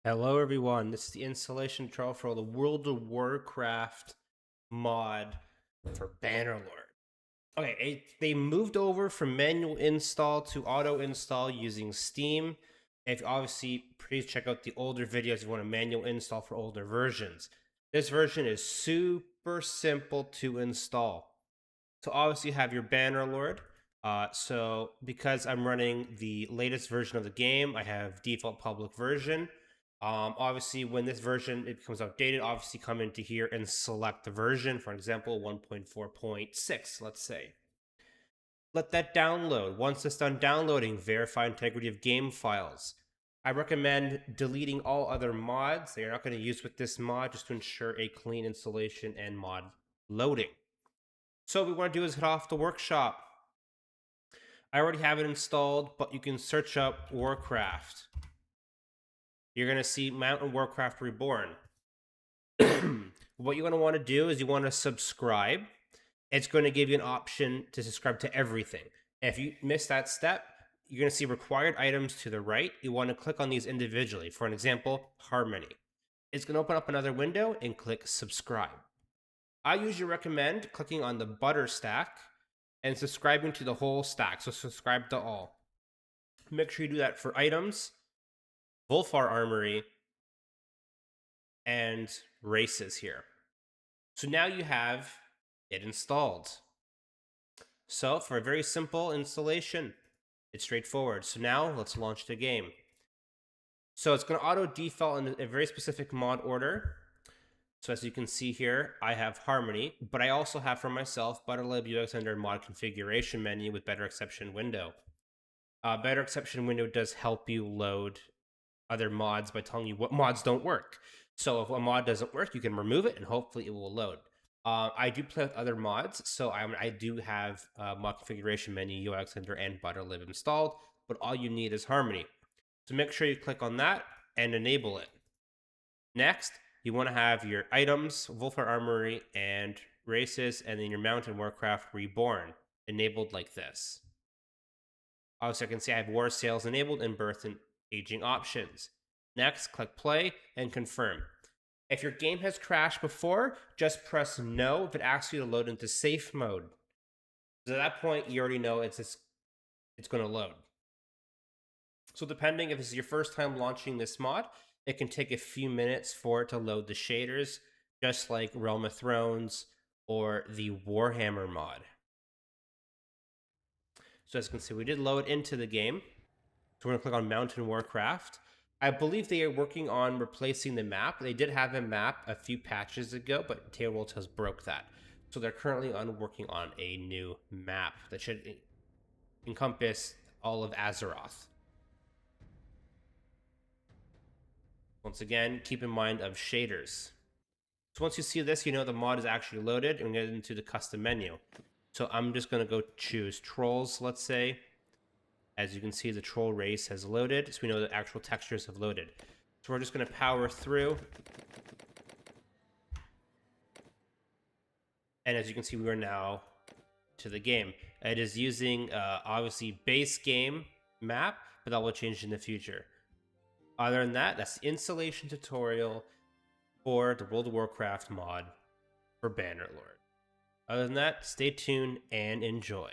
Hello everyone, this is the installation tutorial for the World of Warcraft mod for Bannerlord. Okay, they moved over from manual install to auto install using Steam. If obviously, please check out the older videos if you want a manual install for older versions. This version is super simple to install. So obviously you have your Bannerlord. So because I'm running the latest version of the game, I have default public version. Obviously, when this version it becomes outdated, obviously come into here and select the version. For example, 1.4.6, let's say. Let that download. Once it's done downloading, verify integrity of game files. I recommend deleting all other mods that you're not going to use with this mod just to ensure a clean installation and mod loading. So what we want to do is head off the workshop. I already have it installed, but you can search up Warcraft. You're going to see Mountain Warcraft Reborn. What you're going to want to do is you want to subscribe. It's going to give you an option to subscribe to everything. If you miss that step, you're going to see required items to the right. You want to click on these individually. For an example, Harmony. It's going to open up another window and click subscribe. I usually recommend clicking on the butter stack and subscribing to the whole stack. So subscribe to all. Make sure you do that for items, Volfar Armory, and races here. So now you have it installed. So for a very simple installation, it's straightforward. So now let's launch the game. So it's going to auto default in a very specific mod order. So as you can see here, I have Harmony, but I also have for myself Bannerlord UX under mod configuration menu with better exception window. Better exception window does help you load other mods by telling you what mods don't work. So if a mod doesn't work, you can remove it and hopefully it will load. I do play with other mods, so I do have mod configuration menu, UX Ender, and Bannerlord installed, but all you need is Harmony. So make sure you click on that and enable it. Next, you want to have your items, Volfar Armory, and races, and then your Mountain Warcraft Reborn enabled like this. Also, I can see I have War Sales enabled and Birth and Aging options. Next, click play and confirm. If your game has crashed before, just press no if it asks you to load into safe mode. So at that point, you already know it's going to load. So depending if this is your first time launching this mod, it can take a few minutes for it to load the shaders, just like Realm of Thrones or the Warhammer mod. So as you can see, we did load into the game. So we're going to click on Mountain Warcraft. I believe they are working on replacing the map. They did have a map a few patches ago, but Tailworld has broke that. So they're currently working on a new map that should encompass all of Azeroth. Once again, keep in mind of shaders. So once you see this, you know the mod is actually loaded, and we get into the custom menu. So I'm just going to go choose Trolls, let's say. As you can see, the troll race has loaded, so we know the actual textures have loaded. So we're just going to power through. And as you can see, we are now to the game. It is using, obviously, base game map, but that will change in the future. Other than that, that's the installation tutorial for the World of Warcraft mod for Bannerlord. Other than that, stay tuned and enjoy.